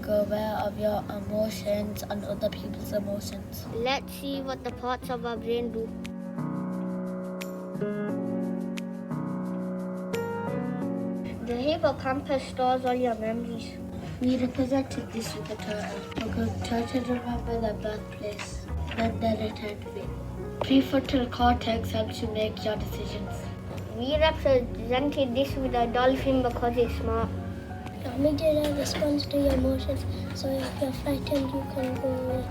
aware of your emotions and other people's emotions. Let's see what the parts of our brain do. The hippocampus stores all your memories. We represented this with a turtle because turtles remember their birthplace, then their return to it. Prefrontal cortex helps you make your decisions. We represented this with a dolphin because it's smart. The amygdala responds to your emotions, so if you're frightened, you can go away.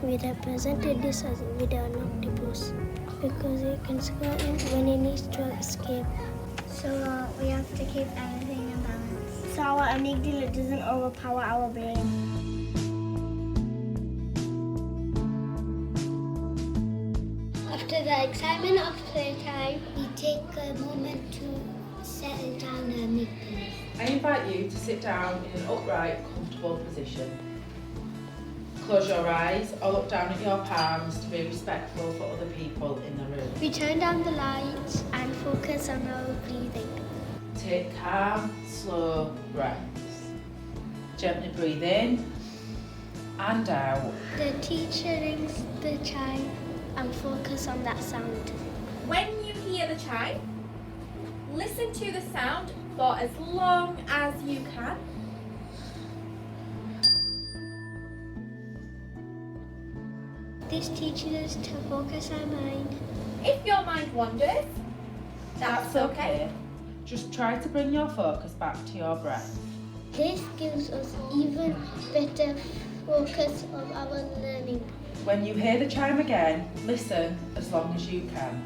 We represented this as with an octopus because it can squirt when it needs to escape. So we have to keep everything in balance. So our amygdala doesn't overpower our brain. After the excitement of playtime, we take a moment to settle down our amygdala. I invite you to sit down in an upright, comfortable position. Close your eyes or look down at your palms to be respectful for other people in the room. We turn down the lights and focus on our breathing. Take calm, slow breaths. Gently breathe in and out. The teacher rings the chime and focus on that sound. When you hear the chime, listen to the sound for as long as you can. This teaches us to focus our mind. If your mind wanders, that's okay. Just try to bring your focus back to your breath. This gives us even better focus of our learning. When you hear the chime again, listen as long as you can.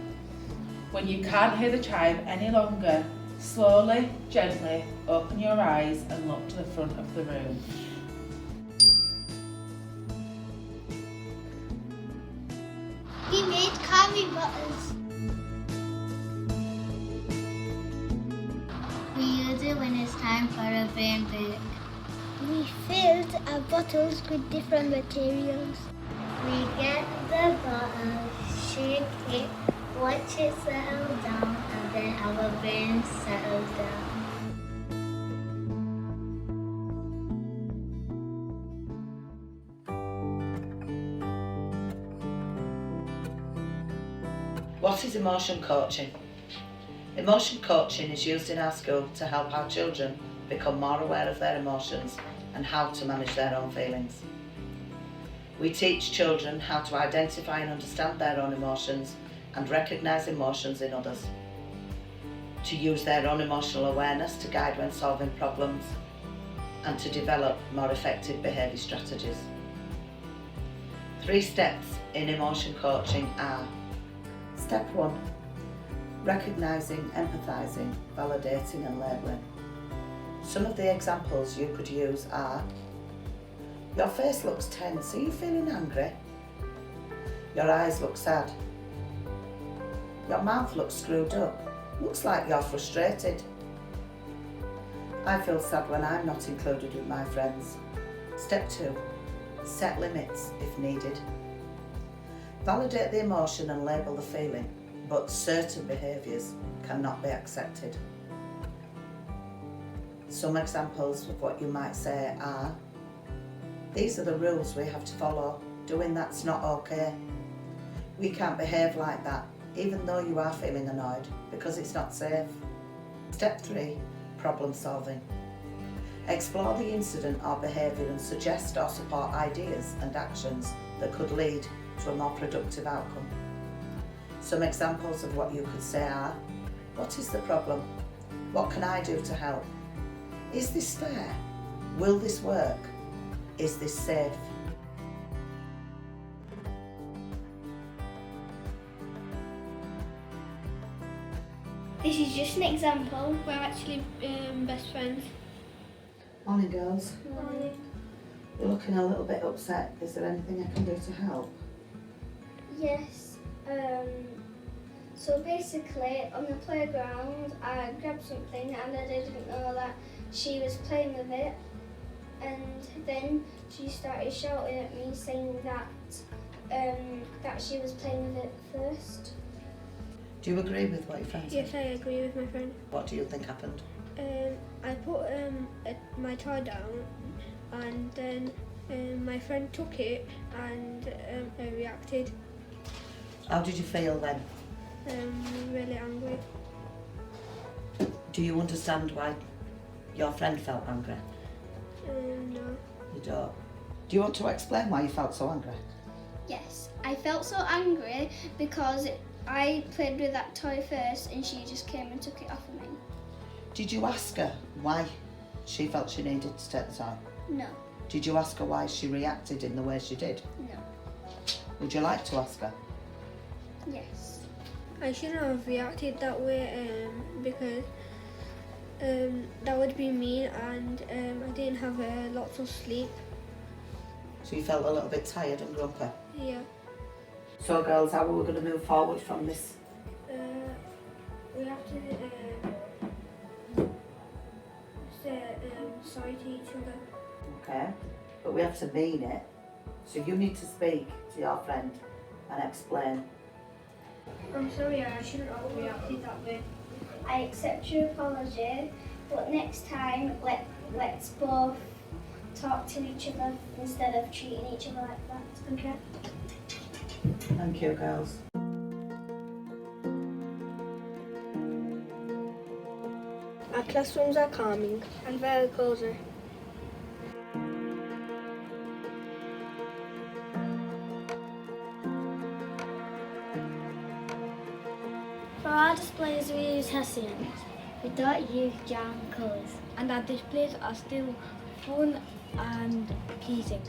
When you can't hear the chime any longer, slowly, gently open your eyes and look to the front of the room. We made coffee bottles. We use it when it's time for a brain break. We filled our bottles with different materials. We get the bottle, shake it, watch it settle down, and then our brain settles down. What is emotion coaching? Emotion coaching is used in our school to help our children become more aware of their emotions and how to manage their own feelings. We teach children how to identify and understand their own emotions and recognise emotions in others, to use their own emotional awareness to guide when solving problems, and to develop more effective behaviour strategies. 3 steps in emotion coaching are: Step 1. Recognising, empathising, validating and labelling. Some of the examples you could use are: your face looks tense, are you feeling angry? Your eyes look sad. Your mouth looks screwed up, looks like you're frustrated. I feel sad when I'm not included with my friends. Step 2. Set limits if needed. Validate the emotion and label the feeling, but certain behaviours cannot be accepted. Some examples of what you might say are: these are the rules we have to follow, doing that's not okay. We can't behave like that, even though you are feeling annoyed, because it's not safe. Step 3. Problem solving. Explore the incident or behaviour and suggest or support ideas and actions that could lead to a more productive outcome. Some examples of what you could say are: what is the problem? What can I do to help? Is this fair? Will this work? Is this safe? This is just an example. We're actually best friends. Morning, girls. You're looking a little bit upset. Is there anything I can do to help? Yes. So basically, on the playground, I grabbed something and I didn't know that she was playing with it. And then she started shouting at me, saying that that she was playing with it first. Do you agree with what your friend said? Yes, I agree with my friend. What do you think happened? I put my toy down and then my friend took it and I reacted How did you feel then? really angry. Do you understand why your friend felt angry? No. You don't. Do you want to explain why you felt so angry? Yes, I felt so angry because I played with that toy first and she just came and took it off of me. Did you ask her why she felt she needed to take the toy? No, Did you ask her why she reacted in the way she did? no, Would you like to ask her? yes. I shouldn't have reacted that way because that would be mean and I didn't have lots of sleep. So you felt a little bit tired and grumpy? Yeah. So girls, how are we going to move forward from this? We have to say sorry to each other. Okay, but we have to mean it. So you need to speak to your friend and explain. I'm sorry, I shouldn't have reacted that way. I accept your apology, but next time let's both talk to each other instead of treating each other like that, okay? Thank you, girls. Our classrooms are calming and very cozy. For our displays we use Hessians. We don't use jam colours. And our displays are still fun and pleasing.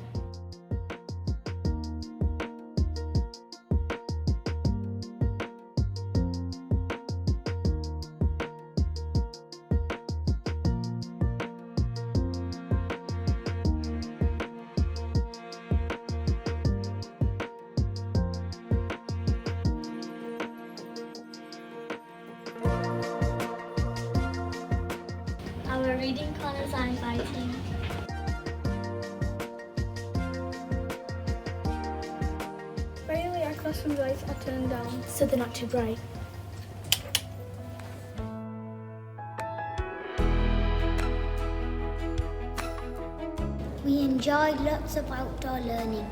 Our reading corners are inviting. Finally, our classroom lights are turned down So they're not too bright. We enjoyed lots of outdoor learning.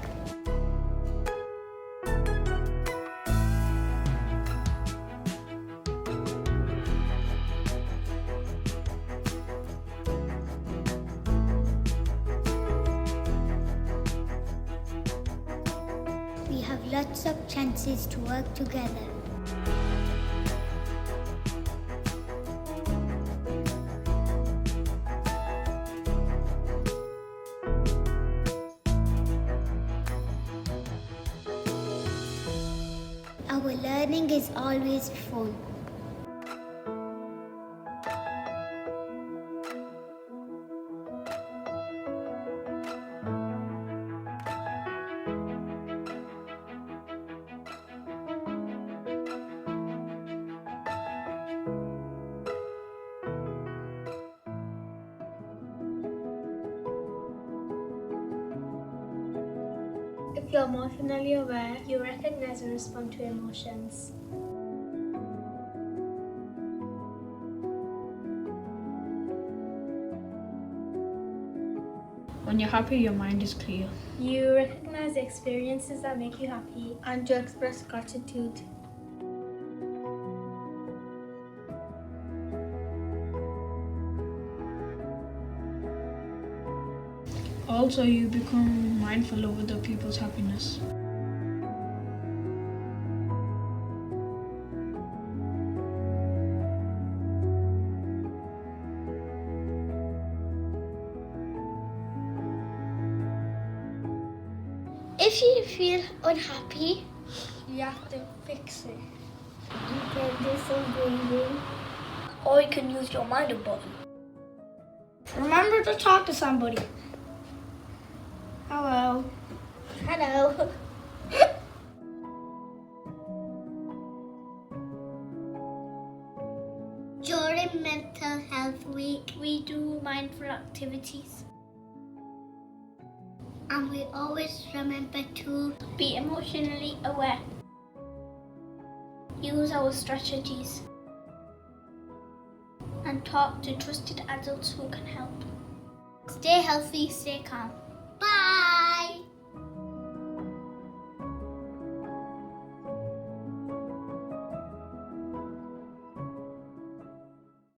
We have lots of chances to work together. Our learning is always fun. If you're emotionally aware, you recognize and respond to emotions. When you're happy, your mind is clear. You recognize the experiences that make you happy and you express gratitude. Also, you become mindful of other people's happiness. If you feel unhappy, You have to fix it. you can do some breathing. Or you can use your mind button. Remember to talk to somebody. Hello. Hello. During Mental Health Week, we do mindful activities. And we always remember to be emotionally aware. Use our strategies. And talk to trusted adults who can help. Stay healthy, stay calm.